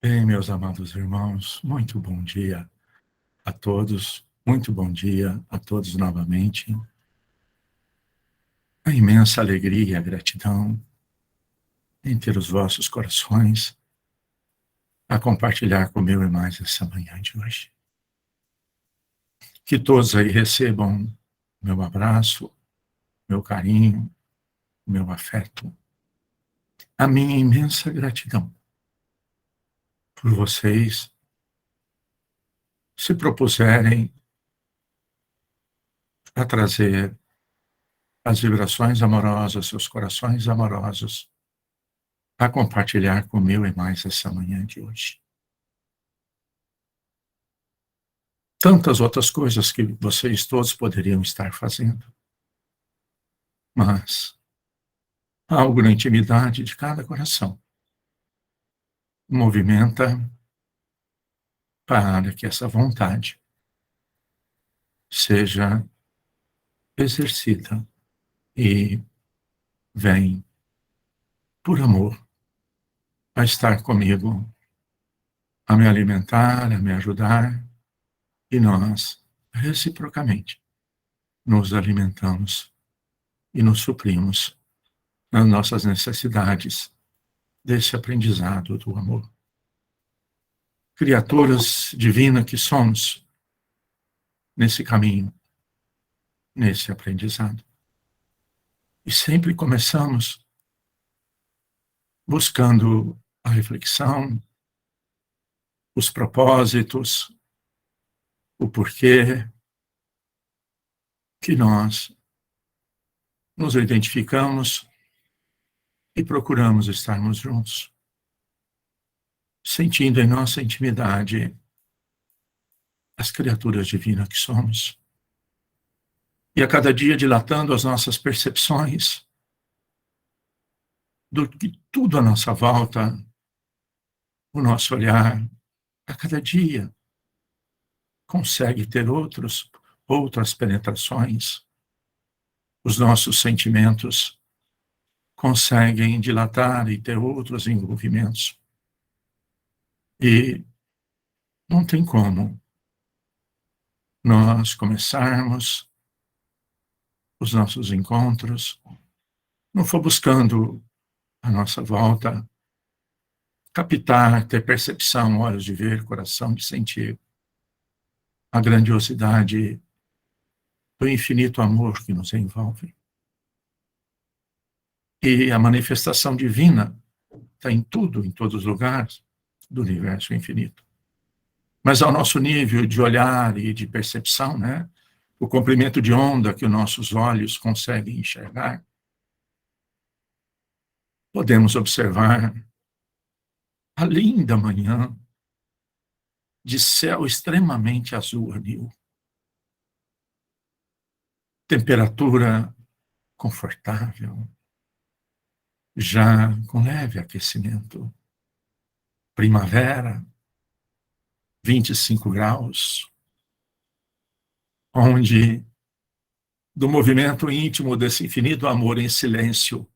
Bem, meus amados irmãos, muito bom dia a todos, muito bom dia a todos novamente. A imensa alegria e a gratidão em ter os vossos corações a compartilhar com meu e mais essa manhã de hoje. Que todos aí recebam meu abraço, meu carinho, meu afeto, a minha imensa gratidão por vocês se propuserem a trazer as vibrações amorosas, seus corações amorosos, a compartilhar com meu e mais essa manhã de hoje. Tantas outras coisas que vocês todos poderiam estar fazendo, mas algo na intimidade de cada coração movimenta para que essa vontade seja exercida e vem por amor a estar comigo, a me alimentar, a me ajudar, e nós, reciprocamente, nos alimentamos e nos suprimos nas nossas necessidades desse aprendizado do amor. Criaturas divinas que somos nesse caminho, nesse aprendizado. E sempre começamos buscando a reflexão, os propósitos, o porquê que nós nos identificamos e procuramos estarmos juntos, sentindo em nossa intimidade as criaturas divinas que somos. E a cada dia dilatando as nossas percepções do que tudo à nossa volta, o nosso olhar, a cada dia consegue ter outras penetrações. Os nossos sentimentos conseguem dilatar e ter outros envolvimentos. E não tem como nós começarmos os nossos encontros, não for buscando a nossa volta, captar, ter percepção, olhos de ver, coração de sentir a grandiosidade do infinito amor que nos envolve. E a manifestação divina está em tudo, em todos os lugares do universo infinito. Mas ao nosso nível de olhar e de percepção, né, o comprimento de onda que os nossos olhos conseguem enxergar, podemos observar a linda manhã de céu extremamente azul anil. Temperatura confortável, já com leve aquecimento. Primavera, 25 graus, onde do movimento íntimo desse infinito amor em silêncio,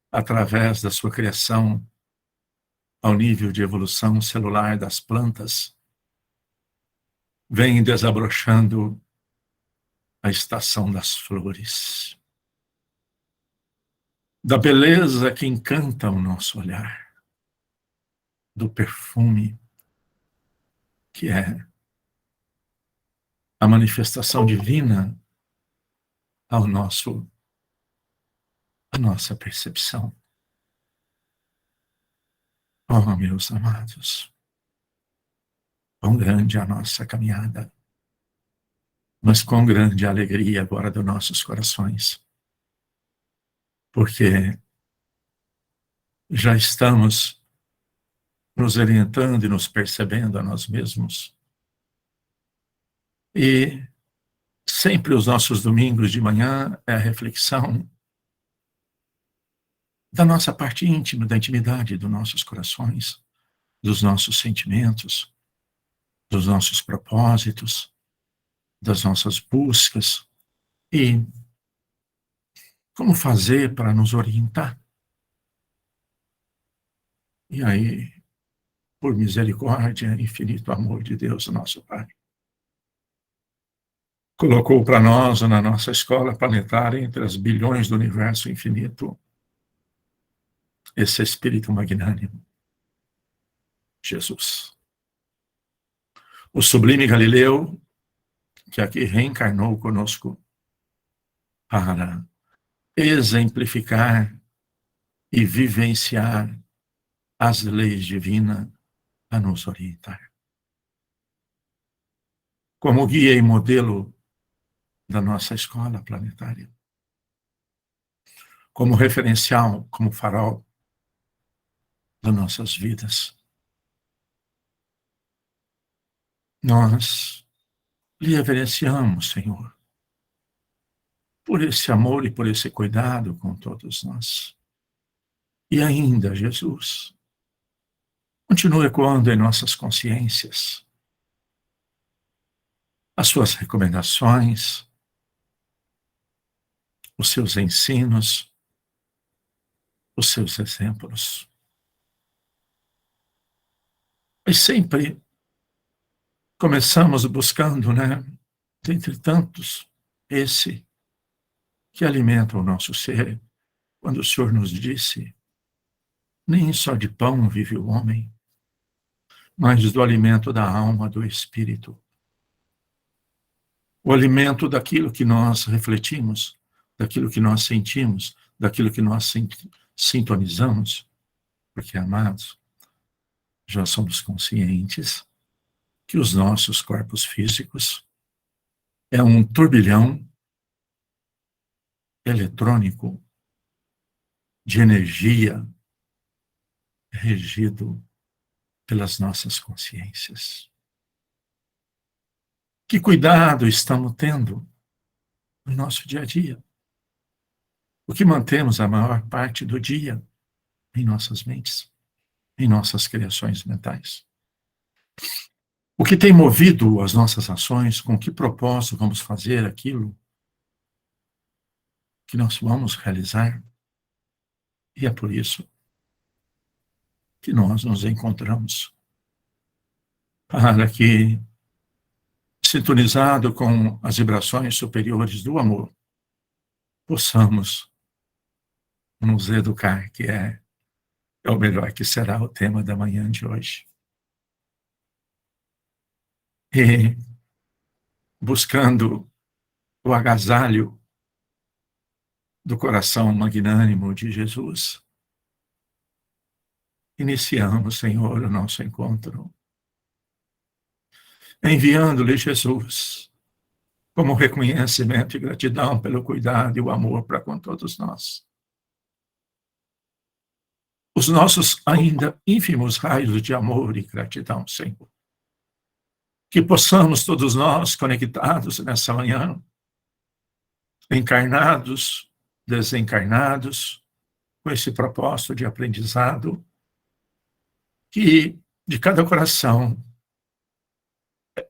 através da sua criação, ao nível de evolução celular das plantas, vem desabrochando a estação das flores, da beleza que encanta o nosso olhar, do perfume que é a manifestação divina à nossa percepção. Oh, meus amados, quão grande a nossa caminhada, mas quão grande a alegria agora dos nossos corações, porque já estamos nos orientando e nos percebendo a nós mesmos. E sempre os nossos domingos de manhã é a reflexão da nossa parte íntima, da intimidade dos nossos corações, dos nossos sentimentos, dos nossos propósitos, das nossas buscas e como fazer para nos orientar. E aí por misericórdia, infinito amor de Deus, nosso Pai, colocou para nós, na nossa escola planetária, entre as bilhões do universo infinito, esse Espírito magnânimo, Jesus. O sublime Galileu, que aqui reencarnou conosco para exemplificar e vivenciar as leis divinas a nos orientar. Como guia e modelo da nossa escola planetária. Como referencial, como farol das nossas vidas. Nós lhe reverenciamos, Senhor, por esse amor e por esse cuidado com todos nós. E ainda, Jesus, continue ecoando em nossas consciências as suas recomendações, os seus ensinos, os seus exemplos. E sempre começamos buscando, dentre tantos, esse que alimenta o nosso ser, quando o Senhor nos disse: nem só de pão vive o homem, mas do alimento da alma, do espírito. O alimento daquilo que nós refletimos, daquilo que nós sentimos, daquilo que nós sintonizamos, porque, amados, já somos conscientes que os nossos corpos físicos é um turbilhão eletrônico de energia regido pelas nossas consciências. Que cuidado estamos tendo no nosso dia a dia? O que mantemos a maior parte do dia em nossas mentes, em nossas criações mentais? O que tem movido as nossas ações? Com que propósito vamos fazer aquilo que nós vamos realizar? E é por isso que nós nos encontramos, para que, sintonizado com as vibrações superiores do amor, possamos nos educar, que é o melhor, que será o tema da manhã de hoje. E buscando o agasalho do coração magnânimo de Jesus, iniciamos, Senhor, o nosso encontro, enviando-lhe Jesus como reconhecimento e gratidão pelo cuidado e o amor para com todos nós. Os nossos ainda ínfimos raios de amor e gratidão, Senhor. Que possamos todos nós, conectados nessa manhã, encarnados, desencarnados, com esse propósito de aprendizado, que de cada coração,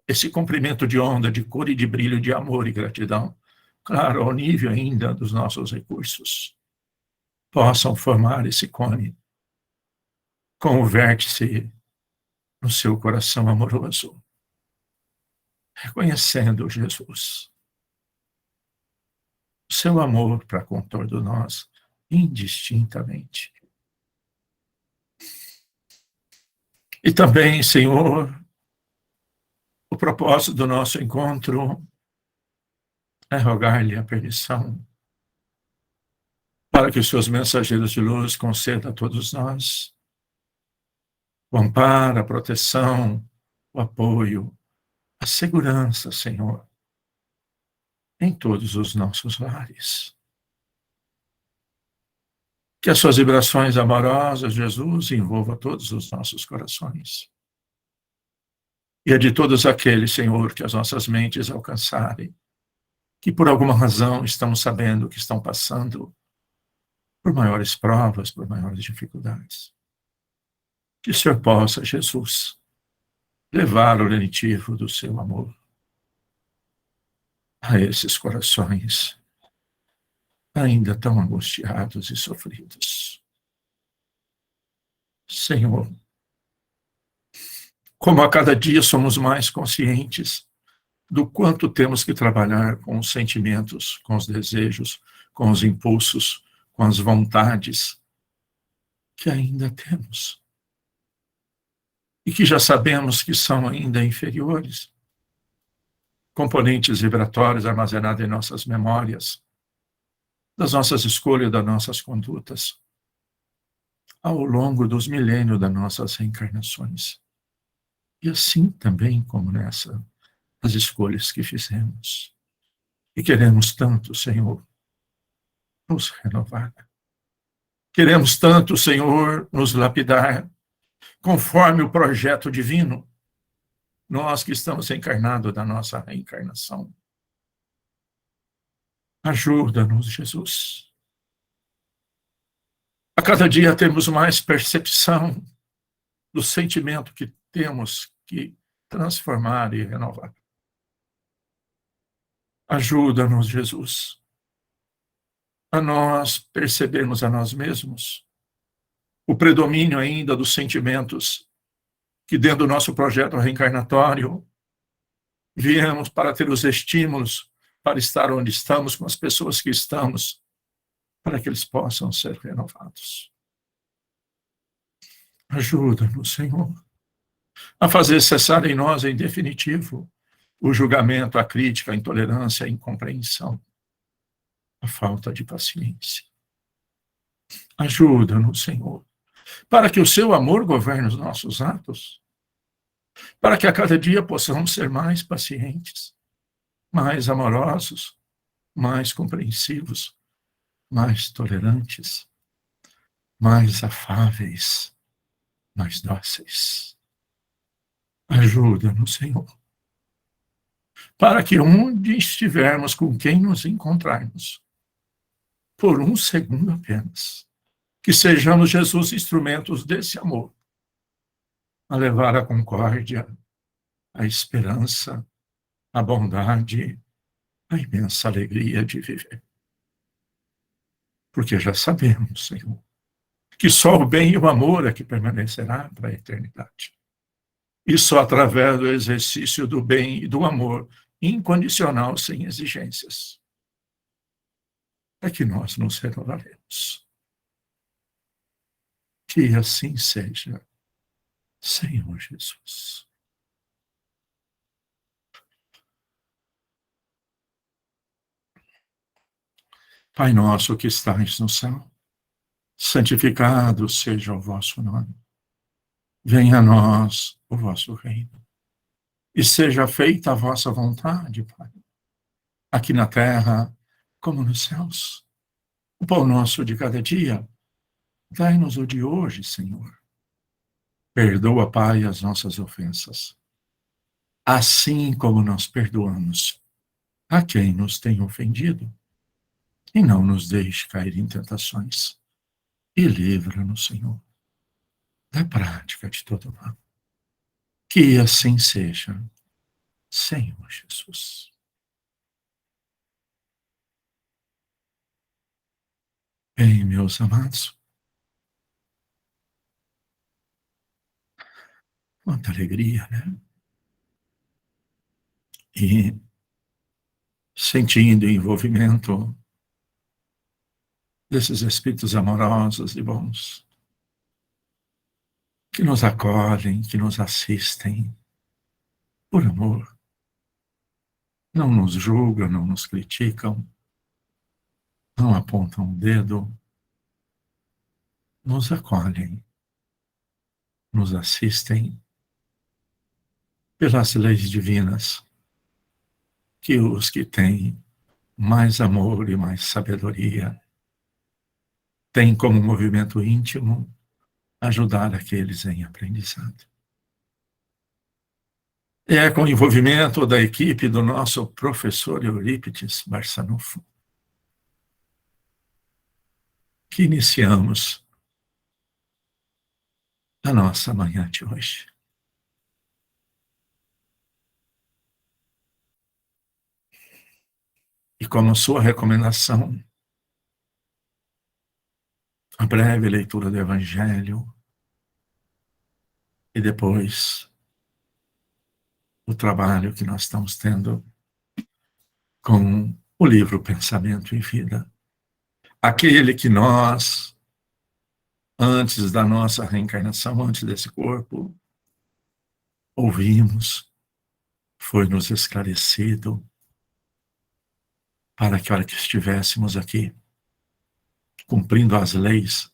esse comprimento de onda, de cor e de brilho, de amor e gratidão, claro, ao nível ainda dos nossos recursos, possam formar esse cone com o vértice no seu coração amoroso, reconhecendo Jesus, o seu amor para com todos nós, indistintamente. E também, Senhor, o propósito do nosso encontro é rogar-lhe a permissão para que os seus mensageiros de luz concedam a todos nós o amparo, a proteção, o apoio, a segurança, Senhor, em todos os nossos lares. Que as suas vibrações amorosas, Jesus, envolvam todos os nossos corações. E a de todos aqueles, Senhor, que as nossas mentes alcançarem, que por alguma razão estamos sabendo que estão passando por maiores provas, por maiores dificuldades. Que o Senhor possa, Jesus, levar o lenitivo do seu amor a esses corações ainda tão angustiados e sofridos. Senhor, como a cada dia somos mais conscientes do quanto temos que trabalhar com os sentimentos, com os desejos, com os impulsos, com as vontades que ainda temos e que já sabemos que são ainda inferiores, componentes vibratórios armazenados em nossas memórias, das nossas escolhas, das nossas condutas, ao longo dos milênios das nossas reencarnações. E assim também como nessa, as escolhas que fizemos. E queremos tanto, Senhor, nos renovar. Queremos tanto, Senhor, nos lapidar, conforme o projeto divino, nós que estamos encarnados da nossa reencarnação. Ajuda-nos, Jesus. A cada dia temos mais percepção do sentimento que temos que transformar e renovar. Ajuda-nos, Jesus, a nós percebermos a nós mesmos o predomínio ainda dos sentimentos que dentro do nosso projeto reencarnatório viemos para ter os estímulos para estar onde estamos, com as pessoas que estamos, para que eles possam ser renovados. Ajuda-nos, Senhor, a fazer cessar em nós, em definitivo, o julgamento, a crítica, a intolerância, a incompreensão, a falta de paciência. Ajuda-nos, Senhor, para que o seu amor governe os nossos atos, para que a cada dia possamos ser mais pacientes, mais amorosos, mais compreensivos, mais tolerantes, mais afáveis, mais dóceis. Ajuda-nos, Senhor, para que onde estivermos, com quem nos encontrarmos, por um segundo apenas, que sejamos, Jesus, instrumentos desse amor, a levar a concórdia, a esperança, a bondade, a imensa alegria de viver. Porque já sabemos, Senhor, que só o bem e o amor é que permanecerá para a eternidade. E só através do exercício do bem e do amor incondicional, sem exigências, é que nós nos renovaremos. Que assim seja, Senhor Jesus. Pai nosso que estais no céu, santificado seja o vosso nome. Venha a nós o vosso reino. E seja feita a vossa vontade, Pai, aqui na terra como nos céus. O pão nosso de cada dia, dai-nos o de hoje, Senhor. Perdoa, Pai, as nossas ofensas, assim como nós perdoamos a quem nos tem ofendido. E não nos deixe cair em tentações. E livra-nos, Senhor, da prática de todo mal. Que assim seja, Senhor Jesus. Bem, meus amados, quanta alegria, né? E sentindo o envolvimento desses espíritos amorosos e bons, que nos acolhem, que nos assistem, por amor. Não nos julgam, não nos criticam, não apontam o dedo, nos acolhem, nos assistem pelas leis divinas, que os que têm mais amor e mais sabedoria têm como movimento íntimo ajudar aqueles em aprendizado. É com o envolvimento da equipe do nosso professor Eurípides Barçanufo que iniciamos a nossa manhã de hoje. E como sua recomendação, a breve leitura do Evangelho e depois o trabalho que nós estamos tendo com o livro Pensamento e Vida. Aquele que nós, antes da nossa reencarnação, antes desse corpo, ouvimos, foi nos esclarecido, para que a hora que estivéssemos aqui, cumprindo as leis,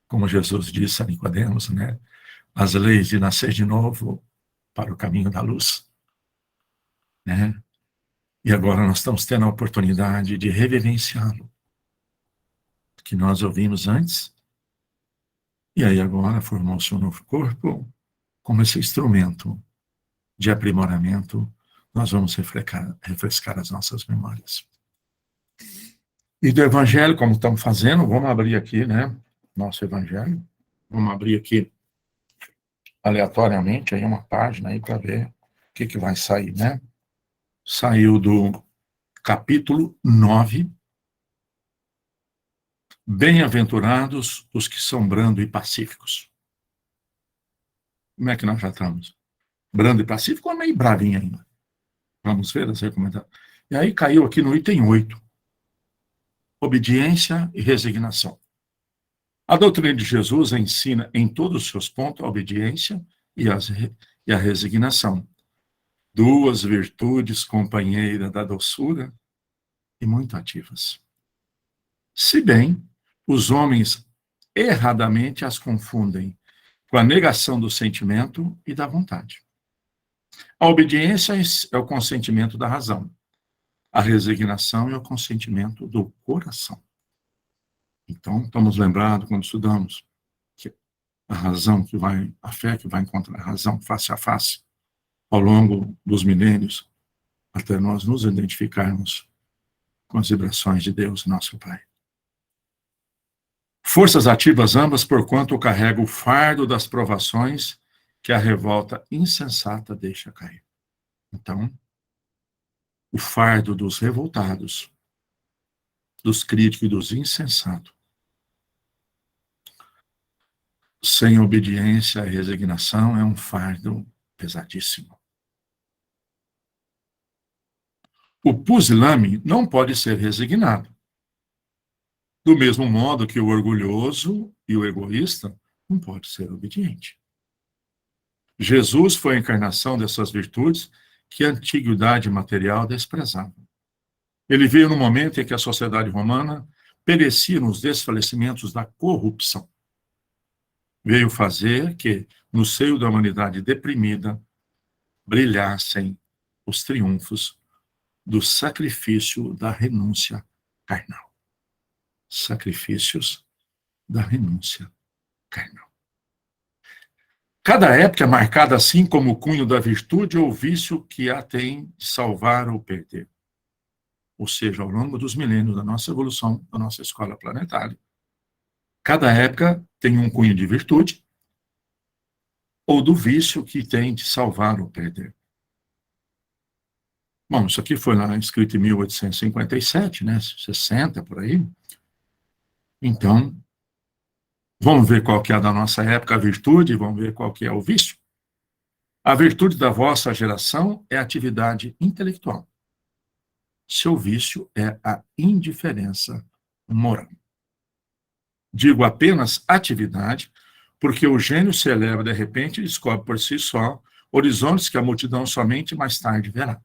como Jesus disse a Nicodemos, né? As leis de nascer de novo para o caminho da luz, né? E agora nós estamos tendo a oportunidade de revivenciá-lo, que nós ouvimos antes, e aí agora formou-se um novo corpo, como esse instrumento de aprimoramento, nós vamos refrescar as nossas memórias. E do Evangelho, como estamos fazendo, vamos abrir aqui, né, nosso Evangelho, vamos abrir aqui aleatoriamente, aí uma página aí para ver o que vai sair, né? Saiu do capítulo 9, Bem-aventurados os que são brando e pacíficos. Como é que nós já estamos? Brando e pacífico ou meio bravinho ainda? Vamos ver as recomendações. E aí caiu aqui no item 8, obediência e resignação. A doutrina de Jesus ensina em todos os seus pontos a obediência e a resignação. Duas virtudes companheiras da doçura e muito ativas. Se bem, os homens erradamente as confundem com a negação do sentimento e da vontade. A obediência é o consentimento da razão. A resignação é o consentimento do coração. Então, estamos lembrados, quando estudamos, que a razão que vai, a fé que vai encontrar a razão face a face, ao longo dos milênios, até nós nos identificarmos com as vibrações de Deus, nosso Pai. Forças ativas ambas, porquanto carrega o fardo das provações que a revolta insensata deixa cair. Então, o fardo dos revoltados, dos críticos e dos insensatos, sem obediência e resignação, é um fardo pesadíssimo. O pusilânime não pode ser resignado. Do mesmo modo que o orgulhoso e o egoísta não pode ser obediente. Jesus foi a encarnação dessas virtudes que a antiguidade material desprezava. Ele veio no momento em que a sociedade romana perecia nos desfalecimentos da corrupção. Veio fazer que, no seio da humanidade deprimida, brilhassem os triunfos do sacrifício da renúncia carnal. Sacrifícios da renúncia carnal. Cada época é marcada assim como o cunho da virtude ou vício que a tem de salvar ou perder. Ou seja, ao longo dos milênios da nossa evolução, da nossa escola planetária, cada época tem um cunho de virtude ou do vício que tem de salvar ou perder. Bom, isso aqui foi lá escrito em 1857, né, 60, por aí. Então, vamos ver qual que é da nossa época a virtude, vamos ver qual que é o vício. A virtude da vossa geração é a atividade intelectual. Seu vício é a indiferença moral. Digo apenas atividade, porque o gênio se eleva de repente e descobre por si só horizontes que a multidão somente mais tarde verá.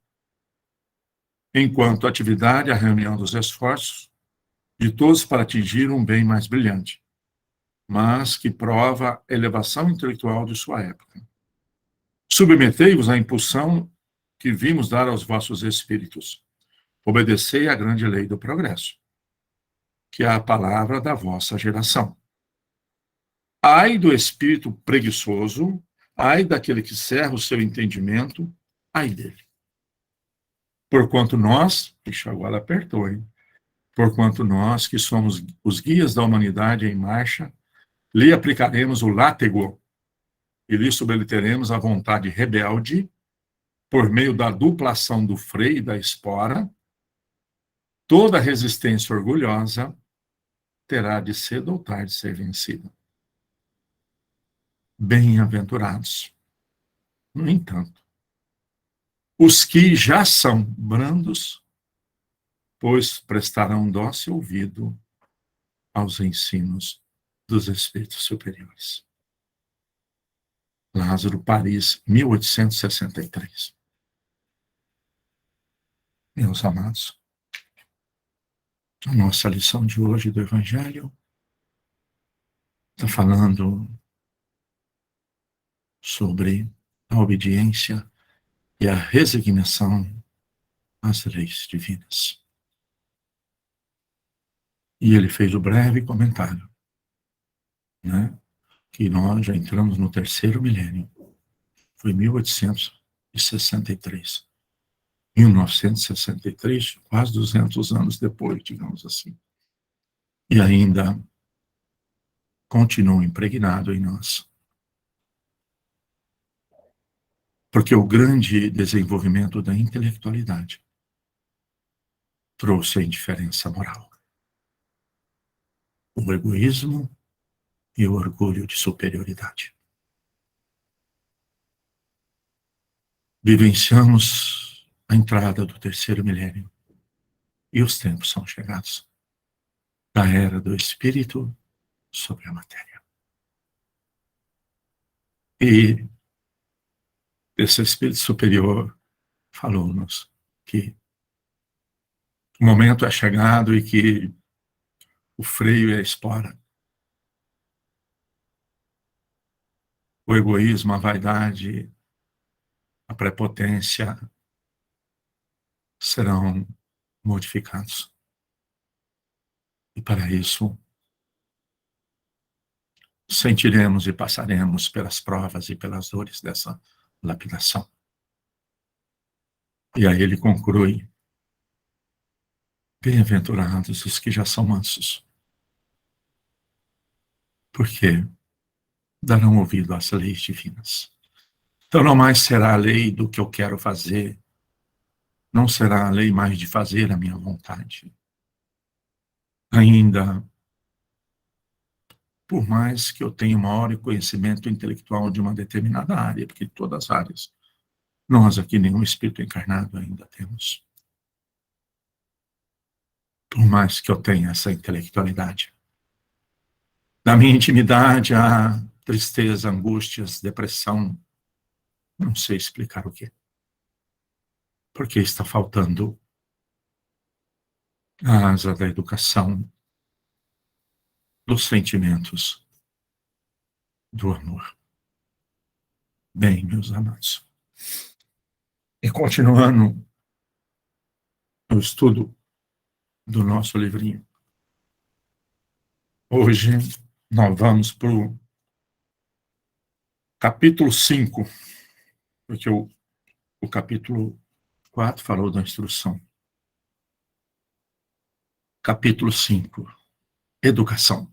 Enquanto atividade é a reunião dos esforços de todos para atingir um bem mais brilhante, mas que prova a elevação intelectual de sua época. Submetei-vos à impulsão que vimos dar aos vossos espíritos. Obedecei à grande lei do progresso, que é a palavra da vossa geração. Ai do espírito preguiçoso, ai daquele que cerra o seu entendimento, ai dele. Porquanto nós, ixi, agora apertou, hein? Porquanto nós, que somos os guias da humanidade em marcha, lhe aplicaremos o látego e lhe submeteremos a vontade rebelde por meio da dupla ação do freio e da espora. Toda resistência orgulhosa terá de cedo ou tarde ser vencida. Bem-aventurados. No entanto, os que já são brandos, pois prestarão dócil ouvido aos ensinos dos espíritos superiores. Lázaro, Paris, 1863. Meus amados, a nossa lição de hoje do Evangelho está falando sobre a obediência e a resignação às leis divinas. E ele fez o breve comentário, né, que nós já entramos no terceiro milênio. Foi 1863. 1963, quase 200 anos depois, digamos assim. E ainda continua impregnado em nós. Porque o grande desenvolvimento da intelectualidade trouxe a indiferença moral, o egoísmo e o orgulho de superioridade. Vivenciamos a entrada do terceiro milênio e os tempos são chegados da era do espírito sobre a matéria. E esse espírito superior falou-nos que o momento é chegado e que o freio e a espora, o egoísmo, a vaidade, a prepotência serão modificados. E para isso, sentiremos e passaremos pelas provas e pelas dores dessa lapidação. E aí ele conclui: bem-aventurados os que já são mansos, porque darão ouvido às leis divinas. Então não mais será a lei do que eu quero fazer, não será a lei mais de fazer a minha vontade. Ainda, por mais que eu tenha maior conhecimento intelectual de uma determinada área, porque todas as áreas, nós aqui, nenhum espírito encarnado ainda temos. Por mais que eu tenha essa intelectualidade, na minha intimidade há tristeza, angústias, depressão, não sei explicar o quê. Porque está faltando a asa da educação, dos sentimentos, do amor. Bem, meus amados. E continuando o estudo do nosso livrinho, hoje nós vamos para o capítulo 5, porque o capítulo 4 falou da instrução. Capítulo 5, educação.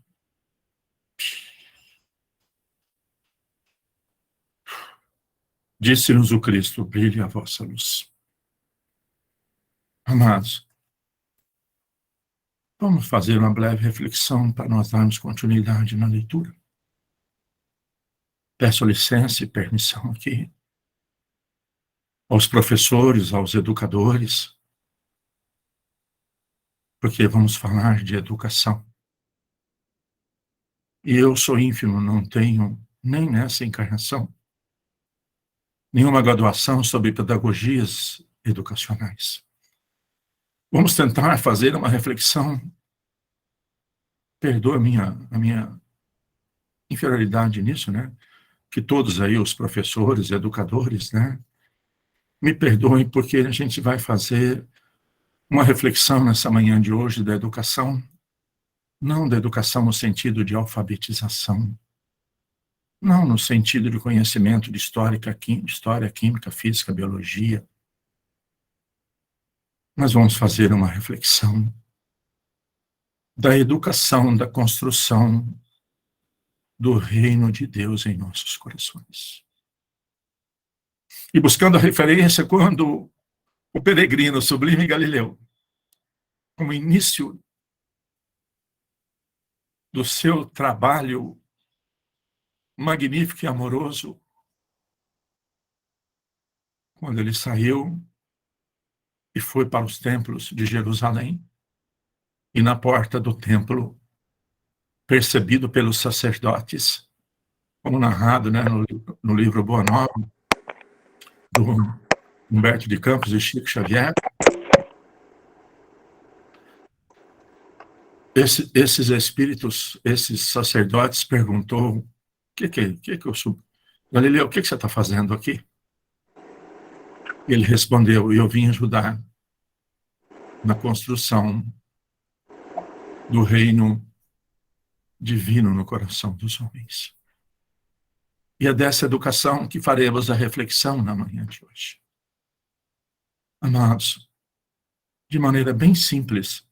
Disse-nos o Cristo: brilhe a vossa luz. Amados, vamos fazer uma breve reflexão para nós darmos continuidade na leitura. Peço licença e permissão aqui aos professores, aos educadores, porque vamos falar de educação. E eu sou ínfimo, não tenho, nem nessa encarnação, nenhuma graduação sobre pedagogias educacionais. Vamos tentar fazer uma reflexão, perdoa a minha inferioridade nisso, né? Que todos aí, os professores, educadores, né? Me perdoem, porque a gente vai fazer uma reflexão nessa manhã de hoje da educação, não da educação no sentido de alfabetização, não no sentido de conhecimento de história, química, física, biologia. Nós vamos fazer uma reflexão da educação, da construção do reino de Deus em nossos corações. E buscando a referência quando o peregrino sublime Galileu, como início do seu trabalho magnífico e amoroso, quando ele saiu e foi para os templos de Jerusalém, e na porta do templo, percebido pelos sacerdotes, como narrado, né, no livro Boa Nova, do Humberto de Campos e Chico Xavier, esses espíritos, esses sacerdotes perguntou: o que eu sou? Galileu, o que você está fazendo aqui? Ele respondeu: eu vim ajudar na construção do reino divino no coração dos homens. E é dessa educação que faremos a reflexão na manhã de hoje. Amados, de maneira bem simples,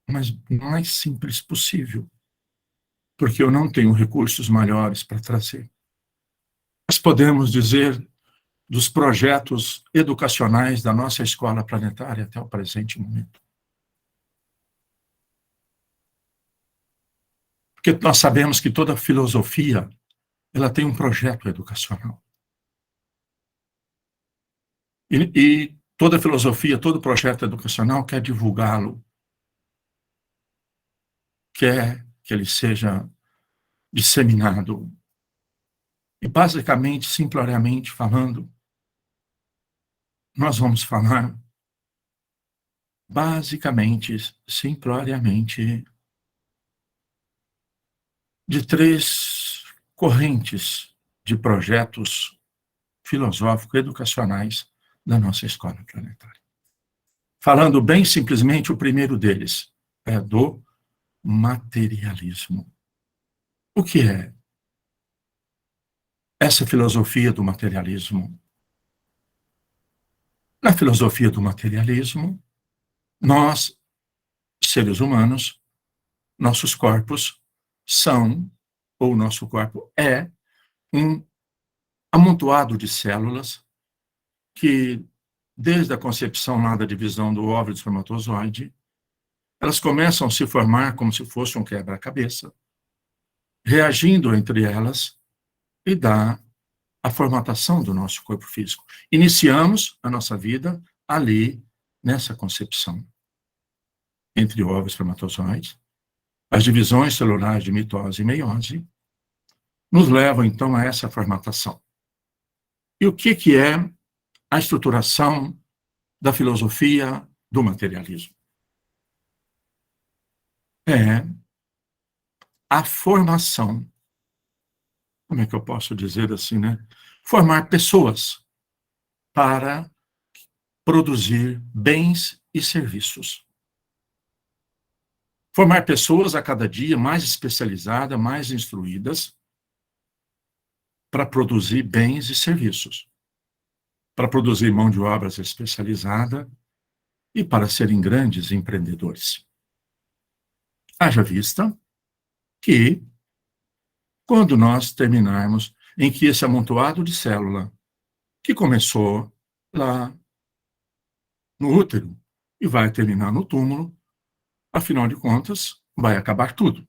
mas mais simples possível, porque eu não tenho recursos maiores para trazer. Nós podemos dizer dos projetos educacionais da nossa escola planetária até o presente momento. Porque nós sabemos que toda filosofia, ela tem um projeto educacional. E toda filosofia, todo projeto educacional quer divulgá-lo, quer que ele seja disseminado. E basicamente, simploriamente falando, nós vamos falar basicamente, simploriamente, de 3 correntes de projetos filosófico-educacionais da nossa escola planetária. Falando bem simplesmente, o primeiro deles é do materialismo. O que é essa filosofia do materialismo? Na filosofia do materialismo, nós, seres humanos, nossos corpos são, ou nosso corpo é, um amontoado de células que, desde a concepção lá da divisão do óvulo e do espermatozoide, elas começam a se formar como se fosse um quebra-cabeça, reagindo entre elas e dá a formatação do nosso corpo físico. Iniciamos a nossa vida ali, nessa concepção, entre óvulo e espermatozoide. As divisões celulares de mitose e meiose nos levam, então, a essa formatação. E o que é a estruturação da filosofia do materialismo? É a formação, como é que eu posso dizer assim, né? Formar pessoas para produzir bens e serviços. Formar pessoas a cada dia mais especializadas, mais instruídas, para produzir bens e serviços, para produzir mão de obras especializada e para serem grandes empreendedores. Haja vista que, quando nós terminarmos, em que esse amontoado de célula, que começou lá no útero e vai terminar no túmulo, afinal de contas, vai acabar tudo.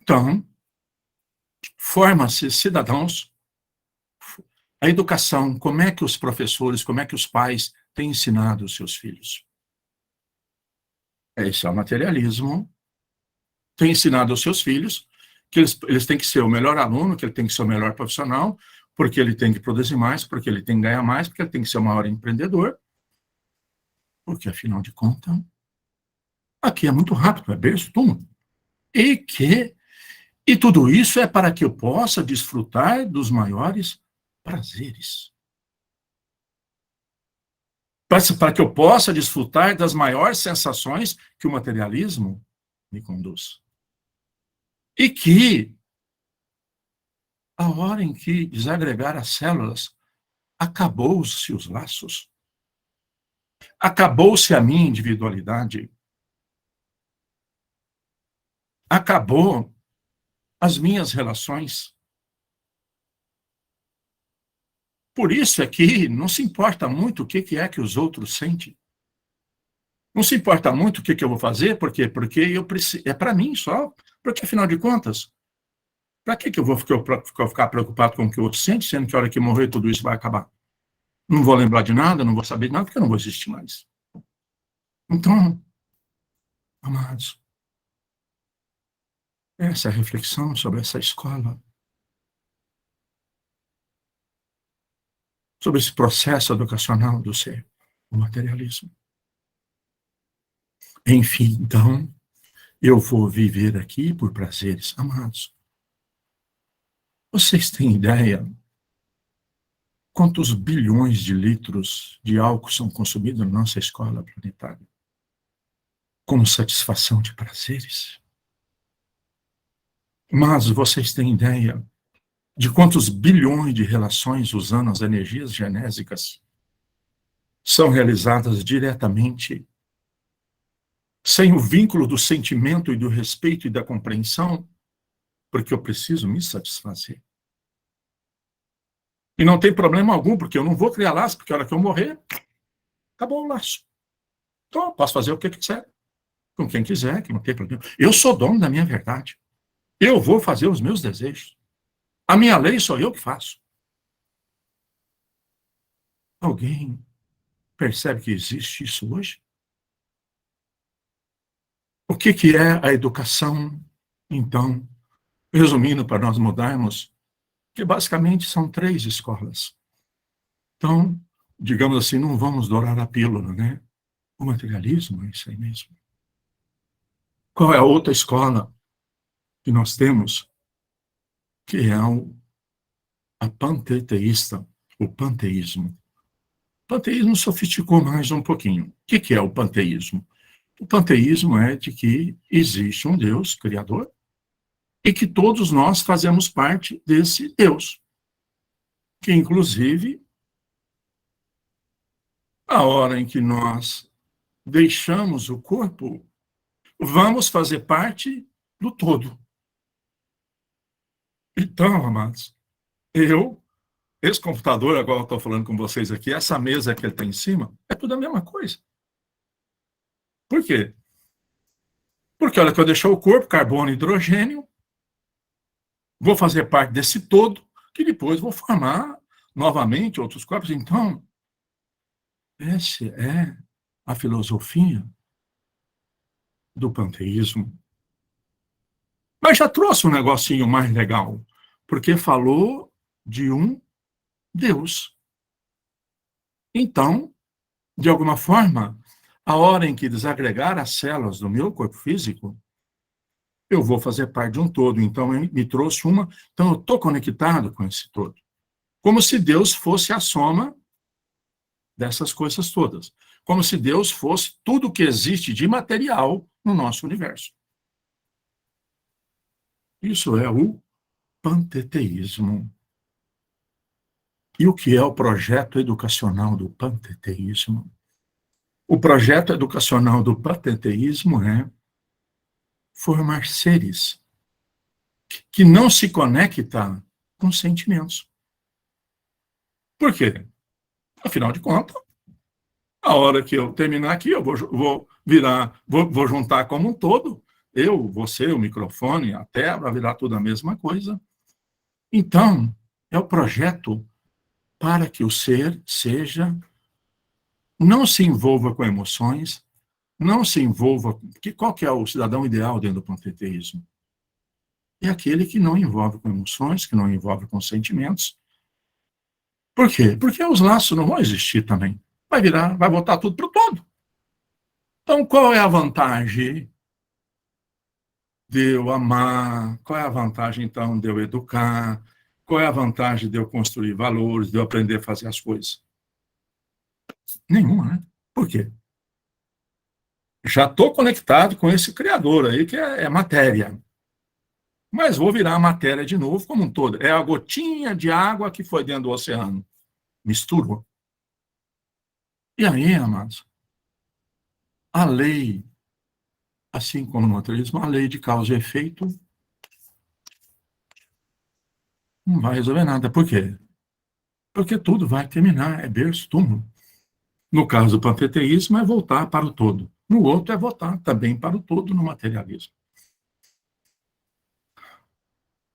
Então, forma-se cidadãos. A educação, como é que os professores, como é que os pais têm ensinado os seus filhos? Esse é o materialismo. Tem ensinado aos seus filhos que eles têm que ser o melhor aluno, que ele tem que ser o melhor profissional, porque ele tem que produzir mais, porque ele tem que ganhar mais, porque ele tem que ser o maior empreendedor. Porque, afinal de contas, aqui é muito rápido, é berço, túmulo. E tudo isso é para que eu possa desfrutar dos maiores prazeres. Para que eu possa desfrutar das maiores sensações que o materialismo me conduz. E que, a hora em que desagregar as células, acabou-se os laços. Acabou-se a minha individualidade. Acabou as minhas relações. Por isso é que não se importa muito o que é que os outros sentem. Não se importa muito o que eu vou fazer, por quê? Porque eu preciso, é para mim só. Porque, afinal de contas, para que eu vou ficar preocupado com o que o outro sente, sendo que a hora que morrer tudo isso vai acabar? Não vou lembrar de nada, não vou saber de nada, porque eu não vou existir mais. Então, amados, essa é a reflexão sobre essa escola, sobre esse processo educacional do ser, o materialismo. Enfim, então, eu vou viver aqui por prazeres. Amados, vocês têm ideia quantos bilhões de litros de álcool são consumidos na nossa escola planetária como satisfação de prazeres? Mas vocês têm ideia de quantos bilhões de relações usando as energias genésicas são realizadas diretamente, sem o vínculo do sentimento e do respeito e da compreensão, porque eu preciso me satisfazer? E não tem problema algum, porque eu não vou criar laço, porque a hora que eu morrer, acabou o laço. Então, eu posso fazer o que quiser, com quem quiser, que não tem problema. Eu sou dono da minha verdade. Eu vou fazer os meus desejos. A minha lei sou eu que faço. Alguém percebe que existe isso hoje? O que é a educação, então, resumindo, para nós mudarmos, que basicamente são 3 escolas. Então, digamos assim, não vamos dourar a pílula, né? O materialismo é isso aí mesmo. Qual é a outra escola que nós temos? Que é a panteísta, o panteísmo. O panteísmo sofisticou mais um pouquinho. O que é o panteísmo? O panteísmo é de que existe um Deus criador e que todos nós fazemos parte desse Deus, que inclusive, a hora em que nós deixamos o corpo, vamos fazer parte do todo. Então, amados, esse computador, agora eu estou falando com vocês aqui, essa mesa que ele está em cima, é tudo a mesma coisa. Por quê? Porque a hora que eu deixar o corpo, carbono e hidrogênio, vou fazer parte desse todo, que depois vou formar novamente outros corpos. Então, essa é a filosofia do panteísmo. Mas já trouxe um negocinho mais legal, porque falou de um Deus. Então, de alguma forma, a hora em que desagregar as células do meu corpo físico, eu vou fazer parte de um todo. Então, me trouxe uma. Então, eu estou conectado com esse todo. Como se Deus fosse a soma dessas coisas todas. Como se Deus fosse tudo que existe de material no nosso universo. Isso é o panteísmo. E o que é o projeto educacional do panteísmo? O projeto educacional do panteísmo é formar seres que não se conectam com sentimentos. Por quê? Afinal de contas, a hora que eu terminar aqui, eu vou juntar como um todo, eu, você, o microfone, a terra, vai virar tudo a mesma coisa. Então, é o projeto para que o ser não se envolva com emoções, não se envolva. Qual que é o cidadão ideal dentro do panteísmo? É aquele que não envolve com emoções, que não envolve com sentimentos. Por quê? Porque os laços não vão existir também. Vai voltar tudo para o todo. Então, qual é a vantagem de eu amar? Qual é a vantagem, então, de eu educar? Qual é a vantagem de eu construir valores, de eu aprender a fazer as coisas? Nenhuma, né? Por quê? Já estou conectado com esse criador aí, que é matéria. Mas vou virar a matéria de novo como um todo. É a gotinha de água que foi dentro do oceano. Misturou. E aí, amados, a lei, assim como no materialismo, a lei de causa e efeito não vai resolver nada. Por quê? Porque tudo vai terminar, é berço, túmulo. No caso do panteísmo, é voltar para o todo. No outro, é voltar também para o todo no materialismo.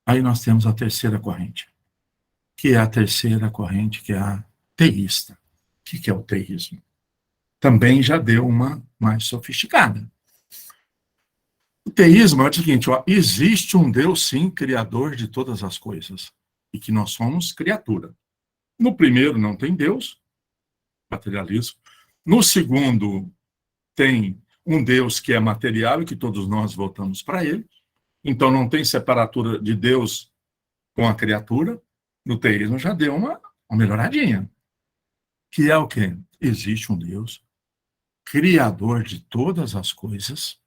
Aí nós temos a terceira corrente, que é a terceira corrente, que é a teísta. que é o teísmo? Também já deu uma mais sofisticada. O teísmo é o seguinte, ó, existe um Deus, sim, criador de todas as coisas, e que nós somos criatura. No primeiro não tem Deus, materialismo. No segundo tem um Deus que é material e que todos nós voltamos para ele. Então não tem separatura de Deus com a criatura. No teísmo já deu uma melhoradinha. Que é o quê? Existe um Deus criador de todas as coisas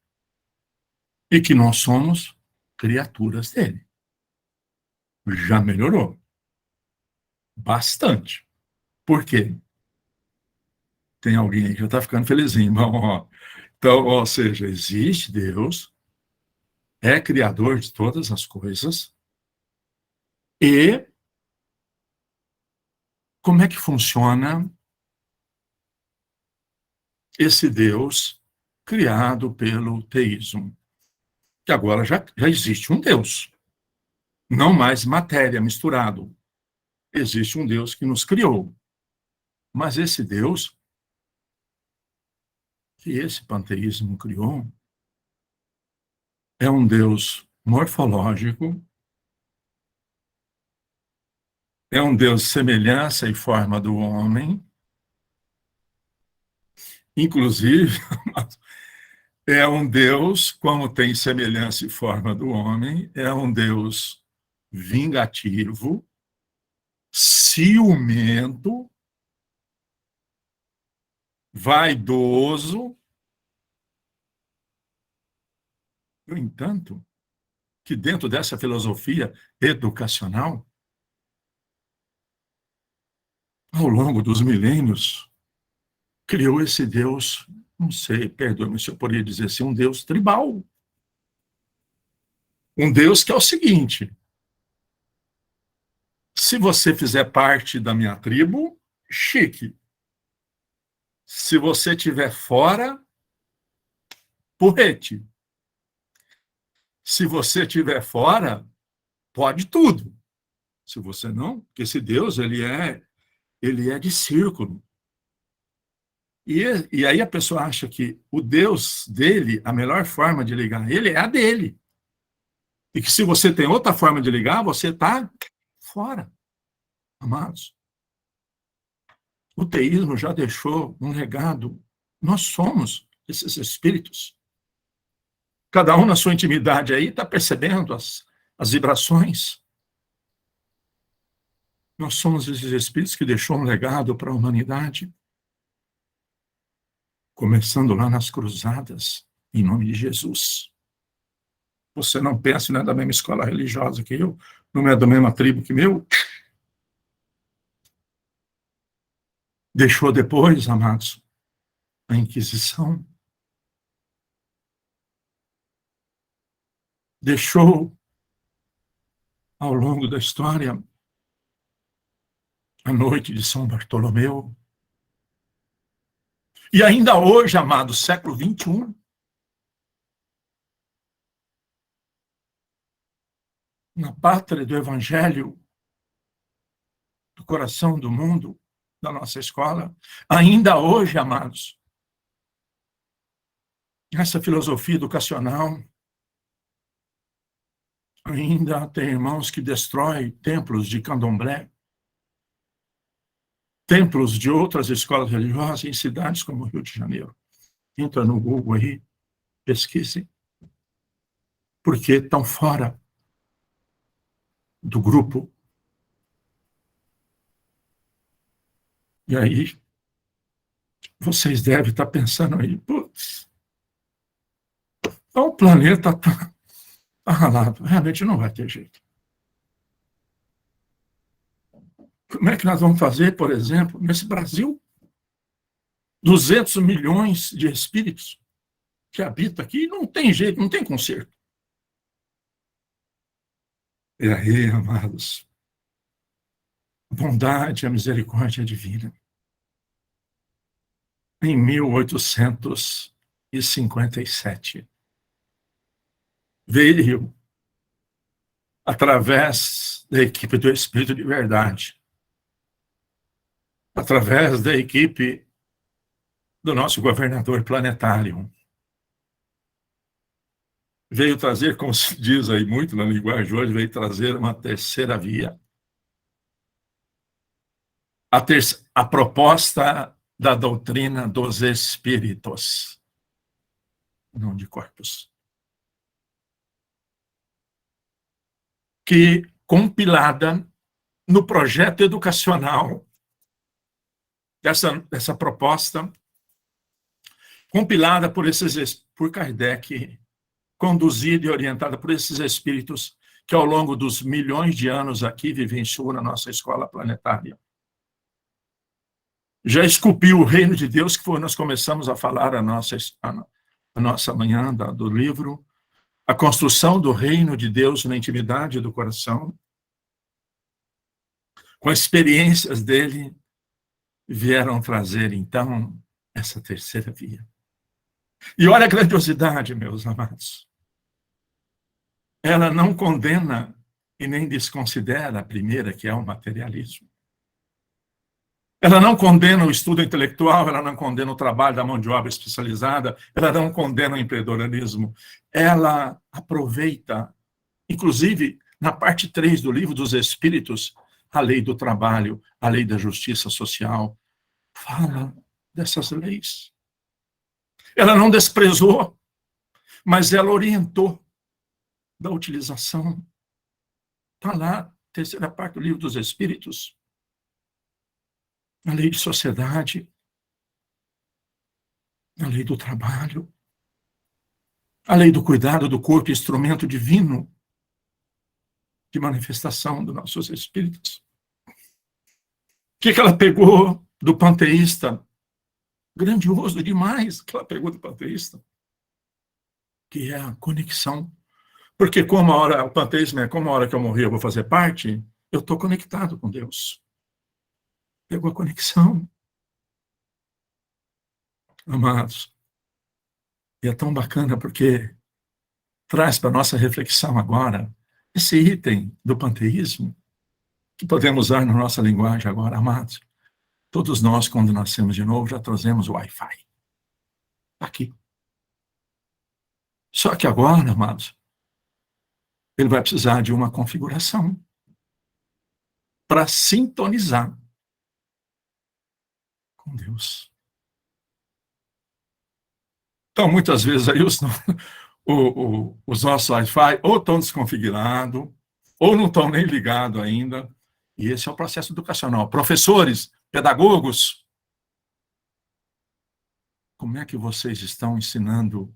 e que nós somos criaturas dele. Já melhorou. Bastante. Por quê? Tem alguém aí que já está ficando felizinho. Então, ou seja, existe Deus, é criador de todas as coisas, e como é que funciona esse Deus criado pelo teísmo? Que agora já existe um Deus, não mais matéria misturado. Existe um Deus que nos criou. Mas esse Deus que esse panteísmo criou é um Deus morfológico, é um Deus semelhança e forma do homem, inclusive é um Deus, como tem semelhança e forma do homem, é um Deus vingativo, ciumento, vaidoso. No entanto, que dentro dessa filosofia educacional, ao longo dos milênios, criou esse Deus, não sei, perdoe-me se eu poderia dizer assim, um Deus tribal. Um Deus que é o seguinte: se você fizer parte da minha tribo, chique. Se você estiver fora, porrete. Se você estiver fora, pode tudo. Se você não, porque esse Deus, ele é de círculo. E aí a pessoa acha que o Deus dele, a melhor forma de ligar ele é a dele. E que se você tem outra forma de ligar, você está fora, amados. O teísmo já deixou um legado. Nós somos esses espíritos. Cada um na sua intimidade aí está percebendo as vibrações. Nós somos esses espíritos que deixou um legado para a humanidade. Começando lá nas cruzadas, em nome de Jesus. Você não pensa, não é da mesma escola religiosa que eu, não é da mesma tribo que meu. Deixou depois, amados, a Inquisição. Deixou, ao longo da história, a noite de São Bartolomeu. E ainda hoje, amados, século XXI, na pátria do Evangelho, do coração do mundo, da nossa escola, ainda hoje, amados, essa filosofia educacional ainda tem irmãos que destroem templos de candomblé, templos de outras escolas religiosas em cidades como o Rio de Janeiro. Entra no Google aí, pesquise, porque estão fora do grupo. E aí, vocês devem estar pensando aí, putz, o planeta está ralado, realmente não vai ter jeito. Como é que nós vamos fazer, por exemplo, nesse Brasil? 200 milhões de espíritos que habitam aqui, não tem jeito, não tem conserto. E aí, amados, a bondade, a misericórdia divina. Em 1857, veio, através da equipe do Espírito de Verdade, através da equipe do nosso governador planetário, veio trazer, como se diz aí muito na linguagem hoje, veio trazer uma terceira via. A proposta da doutrina dos espíritos, não de corpos. Que, compilada no projeto educacional dessa proposta, compilada por Kardec, conduzida e orientada por esses espíritos que, ao longo dos milhões de anos aqui, vivenciou na nossa escola planetária. Já esculpiu o reino de Deus, que foi nós começamos a falar a nossa manhã do livro, a construção do reino de Deus na intimidade do coração, com experiências dele, vieram trazer, então, essa terceira via. E olha a grandiosidade, meus amados. Ela não condena e nem desconsidera a primeira, que é o materialismo. Ela não condena o estudo intelectual, ela não condena o trabalho da mão de obra especializada, ela não condena o empreendedorismo. Ela aproveita, inclusive, na parte 3 do Livro dos Espíritos, a lei do trabalho, a lei da justiça social. Fala dessas leis. Ela não desprezou, mas ela orientou da utilização. Está lá, terceira parte do Livro dos Espíritos. A lei de sociedade, a lei do trabalho, a lei do cuidado do corpo, instrumento divino de manifestação dos nossos espíritos. O que ela pegou do panteísta? Grandioso demais que ela pegou do panteísta, que é a conexão. Porque o panteísmo é como a hora que eu morrer eu vou fazer parte, eu estou conectado com Deus. Pegou a conexão. Amados, e é tão bacana porque traz para a nossa reflexão agora esse item do panteísmo que podemos usar na nossa linguagem agora, amados. Todos nós, quando nascemos de novo, já trazemos o Wi-Fi. Aqui. Só que agora, amados, ele vai precisar de uma configuração para sintonizar com Deus. Então, muitas vezes aí os nossos Wi-Fi ou estão desconfigurados, ou não estão nem ligados ainda. E esse é o processo educacional. Professores, pedagogos, como é que vocês estão ensinando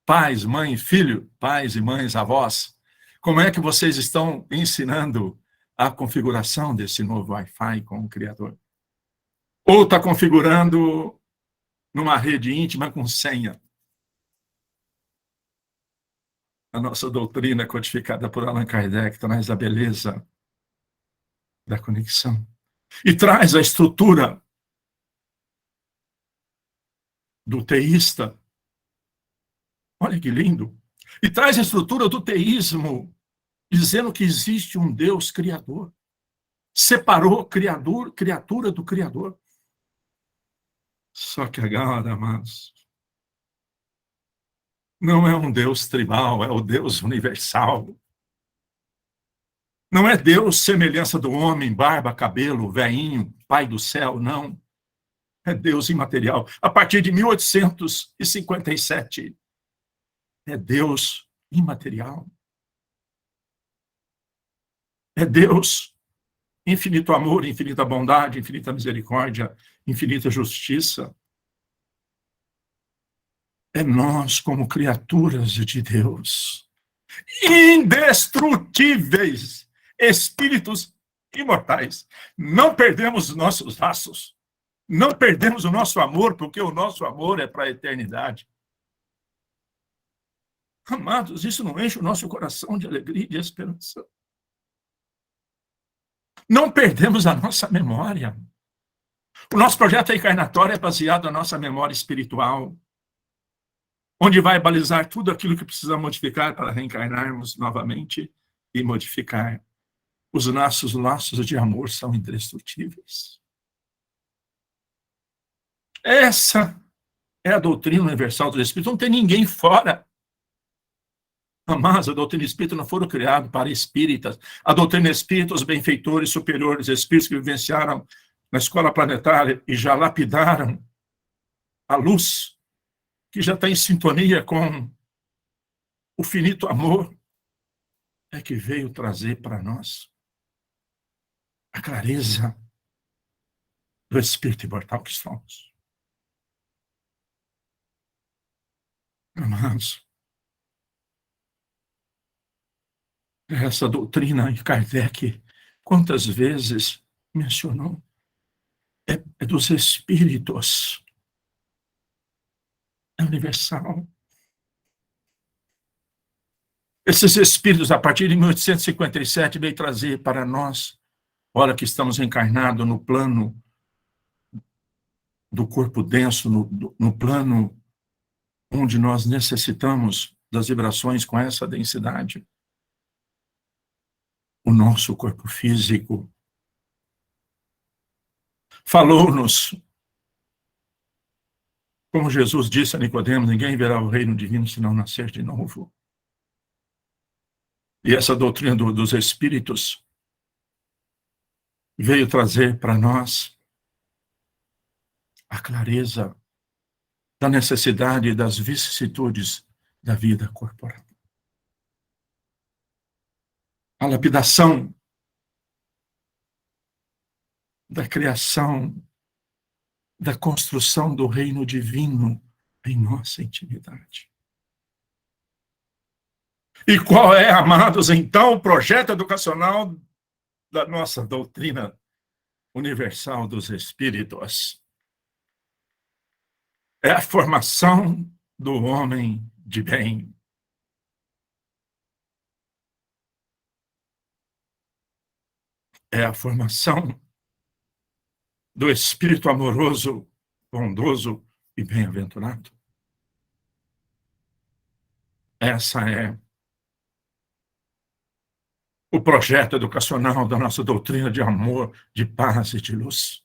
pais, mãe, filho, pais e mães, avós? Como é que vocês estão ensinando a configuração desse novo Wi-Fi com o Criador? Ou está configurando numa rede íntima com senha? A nossa doutrina codificada por Allan Kardec traz a beleza da conexão. E traz a estrutura do teísta. Olha que lindo. E traz a estrutura do teísmo, dizendo que existe um Deus criador. Separou criatura do Criador. Só que agora, amados, não é um Deus tribal, é o Deus universal. Não é Deus semelhança do homem, barba, cabelo, veinho, pai do céu, não. É Deus imaterial. A partir de 1857, é Deus imaterial. É Deus infinito amor, infinita bondade, infinita misericórdia, infinita justiça. É nós, como criaturas de Deus, indestrutíveis, espíritos imortais. Não perdemos os nossos laços. Não perdemos o nosso amor, porque o nosso amor é para a eternidade. Amados, isso não enche o nosso coração de alegria e de esperança. Não perdemos a nossa memória. O nosso projeto reencarnatório é baseado na nossa memória espiritual, onde vai balizar tudo aquilo que precisa modificar para reencarnarmos novamente e modificar. Os nossos laços de amor são indestrutíveis. Essa é a doutrina universal dos Espíritos. Não tem ninguém fora. Mas a doutrina espírita não foram criados para espíritas. A doutrina espírita, os benfeitores superiores, espíritos que vivenciaram na escola planetária e já lapidaram a luz, que já está em sintonia com o finito amor, é que veio trazer para nós a clareza do espírito imortal que somos. Amados, essa doutrina, e Kardec, quantas vezes mencionou, é dos espíritos, é universal. Esses espíritos, a partir de 1857, veio trazer para nós, olha que estamos encarnados no plano do corpo denso, no plano onde nós necessitamos das vibrações com essa densidade. O nosso corpo físico falou-nos, como Jesus disse a Nicodemos, ninguém verá o reino divino se não nascer de novo. E essa doutrina dos espíritos veio trazer para nós a clareza da necessidade das vicissitudes da vida corporal. A lapidação da criação, da construção do reino divino em nossa intimidade. E qual é, amados, então, o projeto educacional da nossa doutrina universal dos espíritos? É a formação do homem de bem. É a formação do espírito amoroso, bondoso e bem-aventurado. Essa é o projeto educacional da nossa doutrina de amor, de paz e de luz.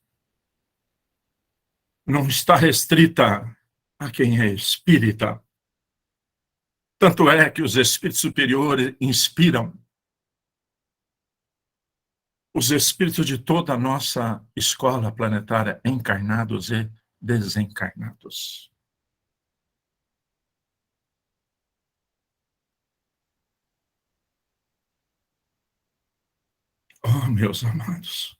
Não está restrita a quem é espírita. Tanto é que os espíritos superiores inspiram os espíritos de toda a nossa escola planetária, encarnados e desencarnados. Oh, meus amados,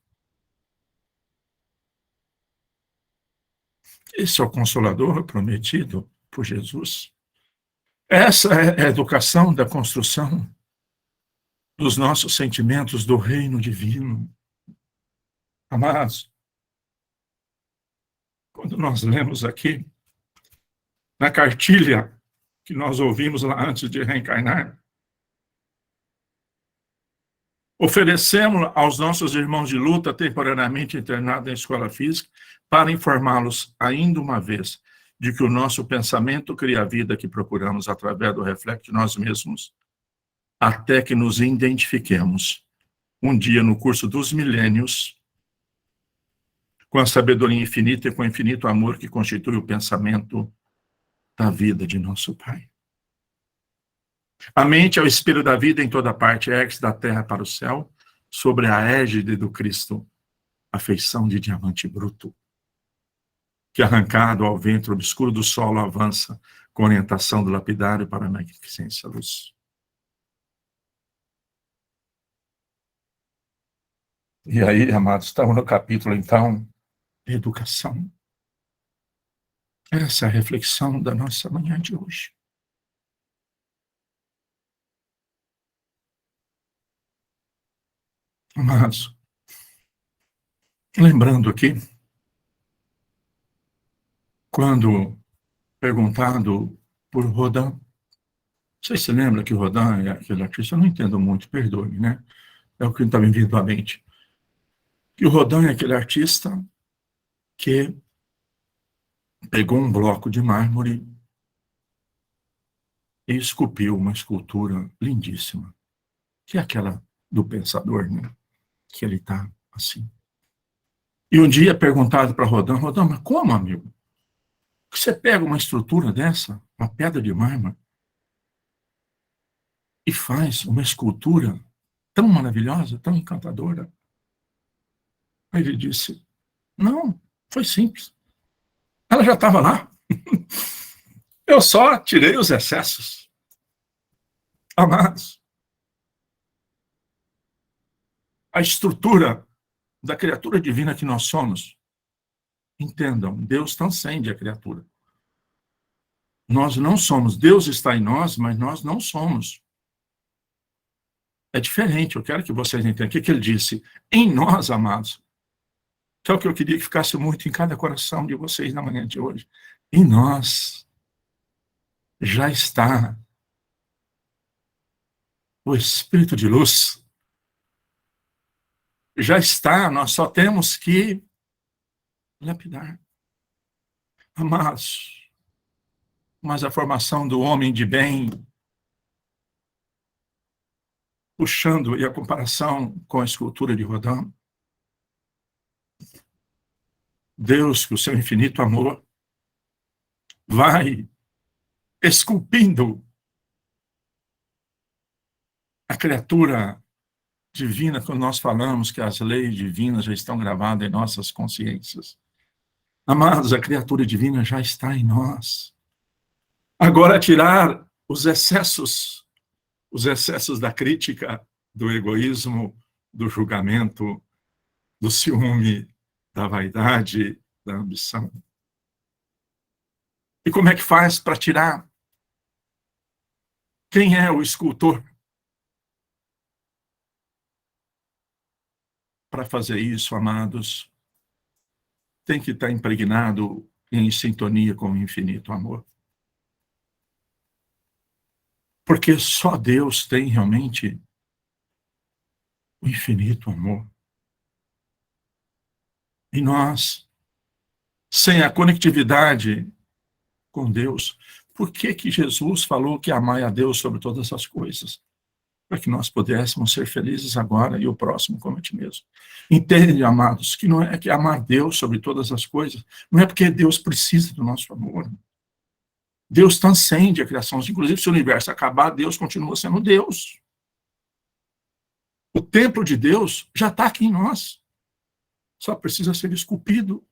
esse é o Consolador prometido por Jesus. Essa é a educação da construção dos nossos sentimentos do reino divino. Amados, quando nós lemos aqui, na cartilha que nós ouvimos lá antes de reencarnar, oferecemos aos nossos irmãos de luta temporariamente internados em escola física para informá-los ainda uma vez de que o nosso pensamento cria a vida que procuramos através do reflexo de nós mesmos, até que nos identifiquemos um dia no curso dos milênios com a sabedoria infinita e com o infinito amor que constitui o pensamento da vida de nosso Pai. A mente é o espelho da vida em toda parte, ergue-se da terra para o céu, sobre a égide do Cristo, a feição de diamante bruto, que arrancado ao ventre obscuro do solo avança com orientação do lapidário para a magnificência luz. E aí, amados, estamos no capítulo, então, educação. Essa é a reflexão da nossa manhã de hoje. Mas, lembrando aqui, quando perguntado por Rodin, você se lembra que Rodin é aquele artista? Eu não entendo muito, perdoe-me, né? É o que está me vindo à mente. Que o Rodin é aquele artista que pegou um bloco de mármore e esculpiu uma escultura lindíssima, que é aquela do pensador, né? Que ele está assim. E um dia perguntado para Rodin, mas como, amigo? Você pega uma estrutura dessa, uma pedra de mármore, e faz uma escultura tão maravilhosa, tão encantadora. Aí ele disse, não, foi simples. Ela já estava lá. Eu só tirei os excessos. Amados, a estrutura da criatura divina que nós somos, entendam, Deus transcende a criatura. Nós não somos. Deus está em nós, mas nós não somos. É diferente. Eu quero que vocês entendam. O que ele disse? Em nós, amados. Que é o que eu queria que ficasse muito em cada coração de vocês na manhã de hoje. Em nós já está o Espírito de luz. Já está, nós só temos que lapidar. Amados, mas a formação do homem de bem, puxando e a comparação com a escultura de Rodin, Deus, com o seu infinito amor, vai esculpindo a criatura divina, quando nós falamos que as leis divinas já estão gravadas em nossas consciências. Amados, a criatura divina já está em nós. Agora, tirar os excessos da crítica, do egoísmo, do julgamento, do ciúme, da vaidade, da ambição. E como é que faz para tirar? Quem é o escultor? Para fazer isso, amados, tem que estar impregnado em sintonia com o infinito amor. Porque só Deus tem realmente o infinito amor. E nós, sem a conectividade com Deus, por que Jesus falou que amai a Deus sobre todas as coisas? Para que nós pudéssemos ser felizes agora e o próximo como a ti mesmo. Entende, amados, que não é que amar Deus sobre todas as coisas, não é porque Deus precisa do nosso amor. Deus transcende a criação. Inclusive, se o universo acabar, Deus continua sendo Deus. O templo de Deus já está aqui em nós. Só precisa ser esculpido.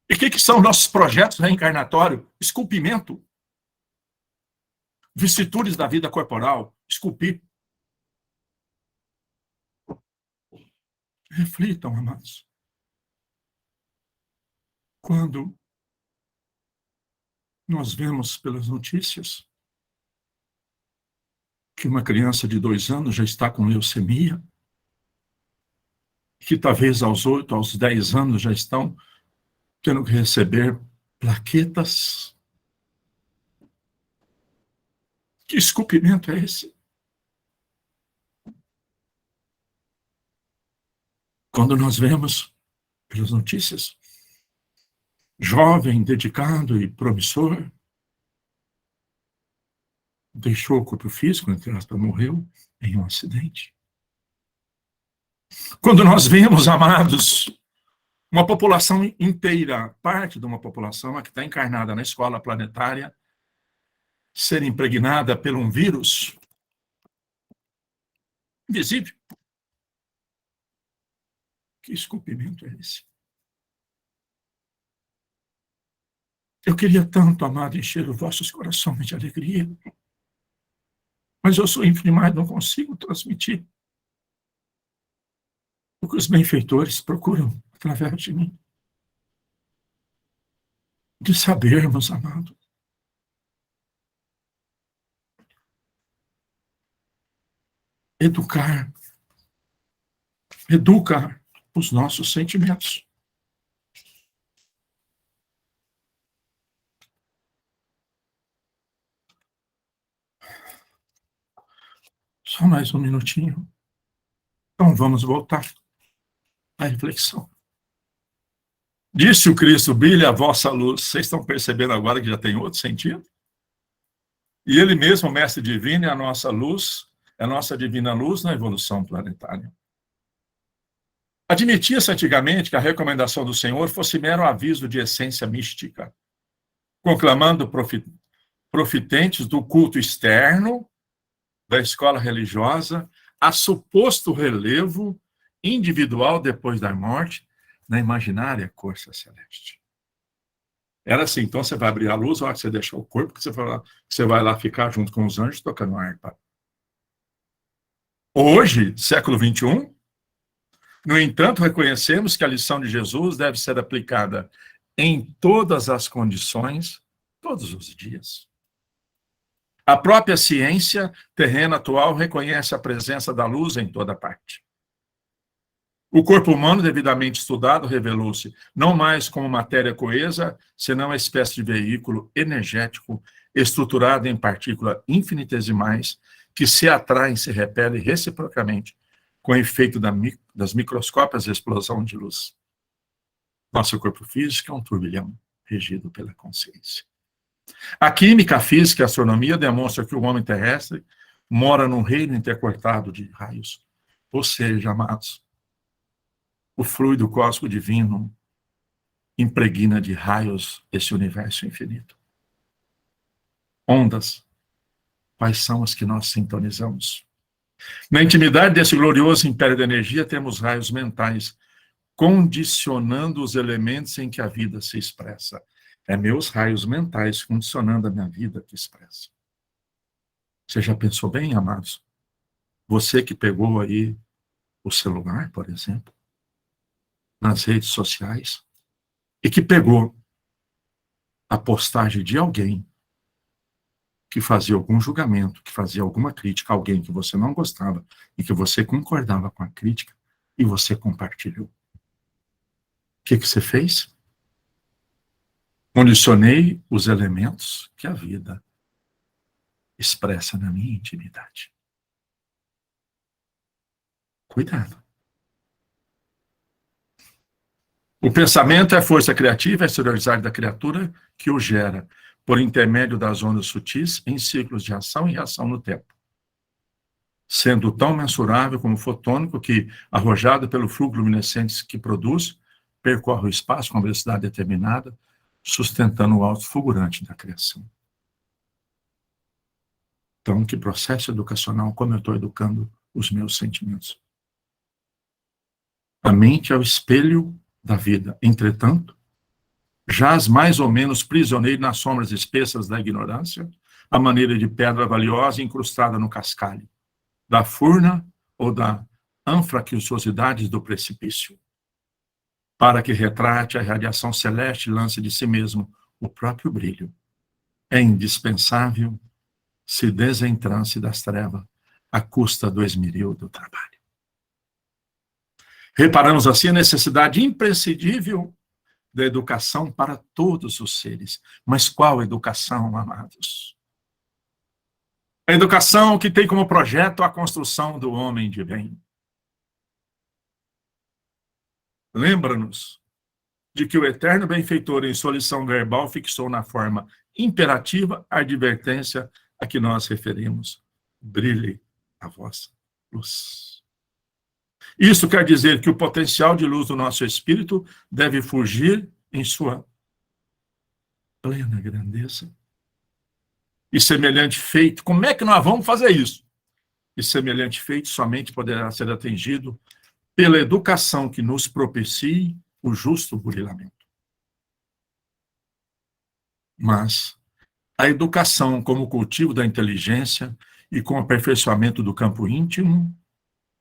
E o que são nossos projetos reencarnatórios? Esculpimento. Vicissitudes da vida corporal. Esculpir. Reflitam, amados. Quando nós vemos pelas notícias que uma criança de 2 anos já está com leucemia, que talvez aos 8, aos 10 anos já estão tendo que receber plaquetas. Que esculpimento é esse? Quando nós vemos pelas notícias, jovem, dedicado e promissor, deixou o corpo físico, entre aspas, morreu em um acidente. Quando nós vemos, amados, uma população inteira, parte de uma população, a que está encarnada na escola planetária, ser impregnada por um vírus invisível. Que esculpimento é esse? Eu queria tanto, amado, encher os vossos corações de alegria, mas eu sou ínfimo demais, não consigo transmitir o que os benfeitores procuram através de mim. De sabermos, amado, educar os nossos sentimentos. Só mais um minutinho. Então vamos voltar à reflexão. Disse o Cristo, brilha a vossa luz. Vocês estão percebendo agora que já tem outro sentido? E ele mesmo, o mestre divino, é a nossa luz, é a nossa divina luz na evolução planetária. Admitia-se antigamente que a recomendação do Senhor fosse mero aviso de essência mística, conclamando profitentes do culto externo, da escola religiosa, a suposto relevo individual depois da morte, na imaginária corça celeste. Era assim, então você vai abrir a luz, a hora que você deixar o corpo, que você vai lá ficar junto com os anjos tocando harpa. Hoje, século XXI, no entanto, reconhecemos que a lição de Jesus deve ser aplicada em todas as condições, todos os dias. A própria ciência terrena atual reconhece a presença da luz em toda parte. O corpo humano, devidamente estudado, revelou-se não mais como matéria coesa, senão uma espécie de veículo energético estruturado em partículas infinitesimais que se atraem e se repelem reciprocamente com o efeito das microscópicas de explosão de luz. Nosso corpo físico é um turbilhão regido pela consciência. A química, a física e a astronomia demonstram que o homem terrestre mora num reino intercortado de raios. Ou seja, amados, o fluido cósmico divino impregna de raios esse universo infinito. Ondas, quais são as que nós sintonizamos? Na intimidade desse glorioso império da energia, temos raios mentais, condicionando os elementos em que a vida se expressa. É meus raios mentais condicionando a minha vida que expressa. Você já pensou bem, amados? Você que pegou aí o celular, por exemplo, nas redes sociais, e que pegou a postagem de alguém que fazia algum julgamento, que fazia alguma crítica a alguém que você não gostava e que você concordava com a crítica e você compartilhou. O que você fez? Condicionei os elementos que a vida expressa na minha intimidade. Cuidado. O pensamento é a força criativa exteriorizada da criatura que o gera, por intermédio das ondas sutis, em ciclos de ação e reação no tempo, sendo tão mensurável como fotônico que, arrojado pelo fluxo luminescente que produz, percorre o espaço com velocidade determinada, sustentando o alto fulgurante da criação. Então, que processo educacional, como eu estou educando os meus sentimentos? A mente é o espelho da vida. Entretanto, jaz mais ou menos prisioneiro nas sombras espessas da ignorância, à maneira de pedra valiosa incrustada no cascalho, da furna ou da anfractuosidade do precipício, para que retrate a radiação celeste e lance de si mesmo o próprio brilho. É indispensável se desentrance das trevas à custa do esmeril do trabalho. Reparamos assim a necessidade imprescindível da educação para todos os seres. Mas qual educação, amados? A educação que tem como projeto a construção do homem de bem. Lembra-nos de que o eterno benfeitor, em sua lição verbal, fixou na forma imperativa a advertência a que nós referimos. Brilhe a vossa luz. Isso quer dizer que o potencial de luz do nosso espírito deve fugir em sua plena grandeza. E semelhante feito, como é que nós vamos fazer isso? E semelhante feito somente poderá ser atingido pela educação que nos propicie o justo burilamento. Mas a educação como cultivo da inteligência e com aperfeiçoamento do campo íntimo,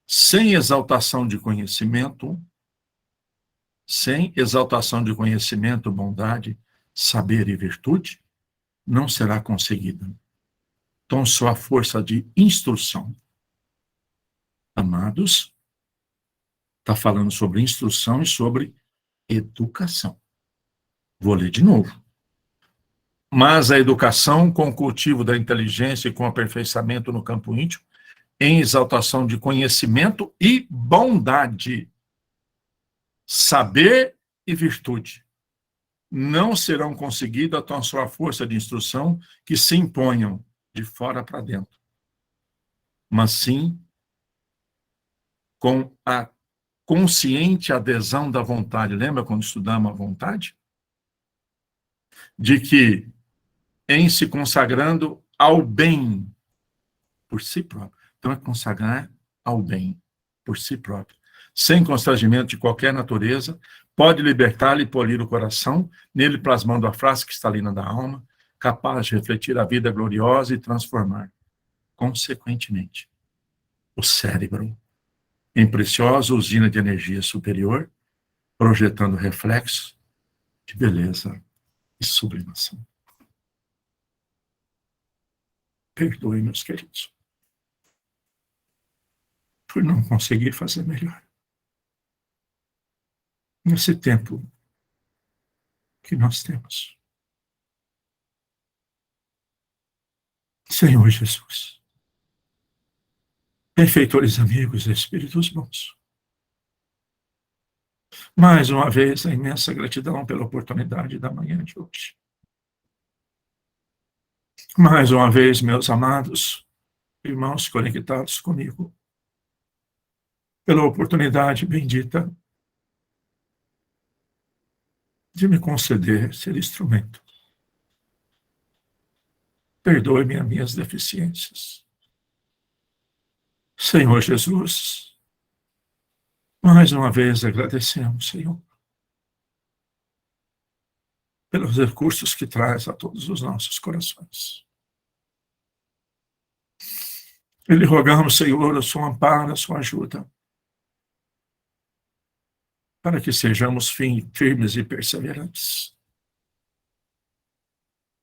sem exaltação de conhecimento, bondade, saber e virtude, não será conseguida. Então, só a força de instrução. Amados, está falando sobre instrução e sobre educação. Vou ler de novo. Mas a educação com o cultivo da inteligência e com aperfeiçoamento no campo íntimo, em exaltação de conhecimento e bondade, saber e virtude, não serão conseguidas com a sua força de instrução que se imponham de fora para dentro, mas sim com a consciente adesão da vontade. Lembra quando estudamos a vontade? De que, em se consagrando ao bem por si próprio. Então, é consagrar ao bem por si próprio, sem constrangimento de qualquer natureza, pode libertá-lo e polir o coração, nele plasmando a frase cristalina da alma, capaz de refletir a vida gloriosa e transformar, consequentemente, o cérebro em preciosa usina de energia superior, projetando reflexos de beleza e sublimação. Perdoe, meus queridos, por não conseguir fazer melhor. Nesse tempo que nós temos. Senhor Jesus, benfeitores amigos, espíritos bons, mais uma vez a imensa gratidão pela oportunidade da manhã de hoje. Mais uma vez, meus amados irmãos conectados comigo, pela oportunidade bendita de me conceder ser instrumento. Perdoe-me as minhas deficiências. Senhor Jesus, mais uma vez agradecemos, Senhor, pelos recursos que traz a todos os nossos corações. E lhe rogamos, Senhor, a sua amparo, a sua ajuda, para que sejamos firmes e perseverantes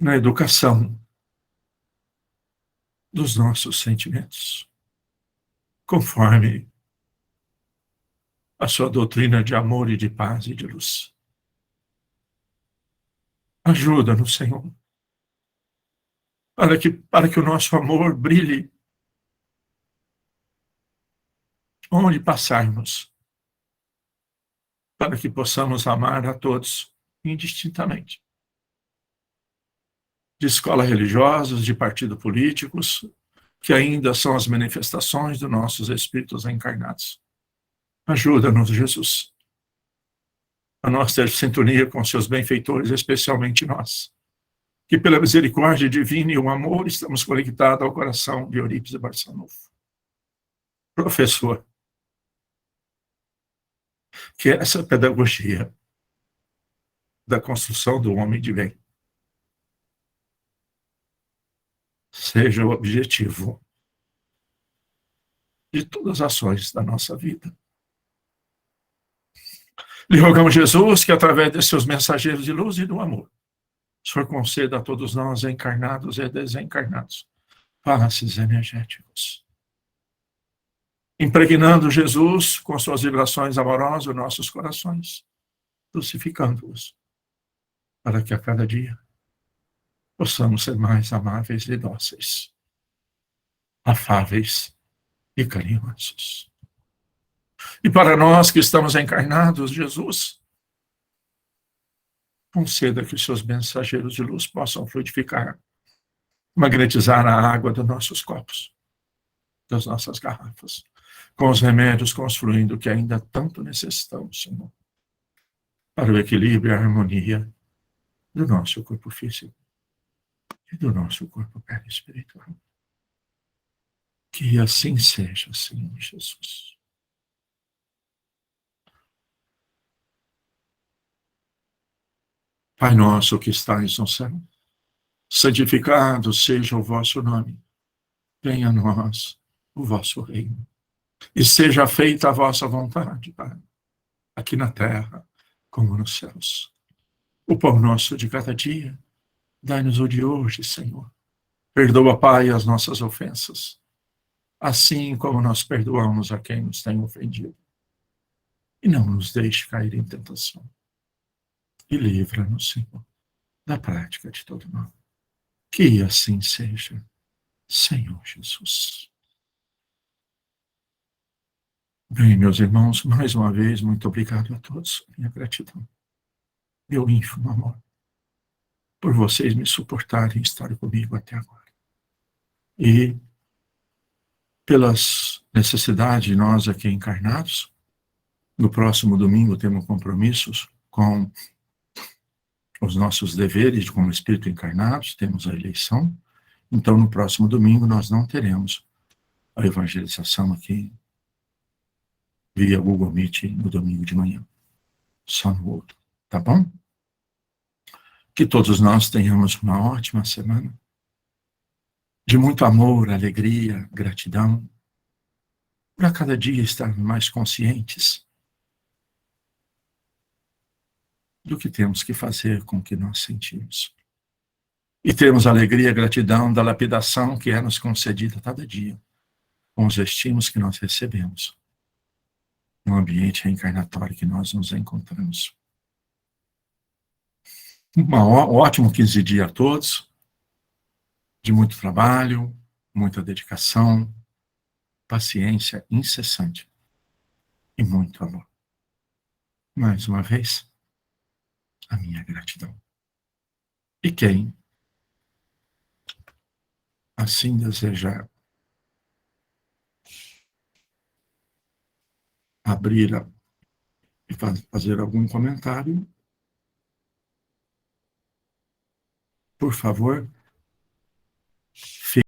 na educação dos nossos sentimentos, conforme a sua doutrina de amor e de paz e de luz. Ajuda-nos, Senhor, para que o nosso amor brilhe onde passarmos, para que possamos amar a todos indistintamente. De escolas religiosas, de partidos políticos, que ainda são as manifestações dos nossos espíritos encarnados. Ajuda-nos, Jesus, a nós ter sintonia com seus benfeitores, especialmente nós, que pela misericórdia divina e o amor estamos conectados ao coração de Eurípides Barçanufo. Professor, que essa pedagogia da construção do homem de bem seja o objetivo de todas as ações da nossa vida. Lhe rogamos, Jesus, que através de seus mensageiros de luz e do amor, o Senhor conceda a todos nós, encarnados e desencarnados, passes energéticos, impregnando Jesus com suas vibrações amorosas os nossos corações, dulcificando-os, para que a cada dia possamos ser mais amáveis e dóceis, afáveis e carinhosos. E para nós que estamos encarnados, Jesus, conceda que os seus mensageiros de luz possam fluidificar, magnetizar a água dos nossos copos, das nossas garrafas, com os remédios construindo que ainda tanto necessitamos, Senhor, para o equilíbrio e a harmonia do nosso corpo físico e do nosso corpo perispiritual. Que assim seja, Senhor Jesus. Pai nosso que estais no céu, santificado seja o vosso nome. Venha a nós o vosso reino. E seja feita a vossa vontade, Pai, aqui na terra como nos céus. O pão nosso de cada dia, dai-nos o de hoje, Senhor. Perdoa, Pai, as nossas ofensas, assim como nós perdoamos a quem nos tem ofendido. E não nos deixe cair em tentação. E livra-nos, Senhor, da prática de todo mal. Que assim seja, Senhor Jesus. Bem, meus irmãos, mais uma vez, muito obrigado a todos. Minha gratidão. Meu ínfimo amor, por vocês me suportarem e estarem comigo até agora. E pelas necessidades de nós aqui encarnados, No próximo domingo temos compromissos com os nossos deveres como espírito encarnados, temos a eleição. Então, no próximo domingo, nós não teremos a evangelização aqui via Google Meet no domingo de manhã. Só no outro, tá bom? Que todos nós tenhamos uma ótima semana, de muito amor, alegria, gratidão, para cada dia estarmos mais conscientes do que temos que fazer com o que nós sentimos. E termos alegria e gratidão da lapidação que é nos concedida cada dia, com os estímulos que nós recebemos no ambiente reencarnatório que nós nos encontramos. Um ótimo 15 dias a todos, de muito trabalho, muita dedicação, paciência incessante e muito amor. Mais uma vez, a minha gratidão. E quem assim desejar abrir e fazer algum comentário, por favor,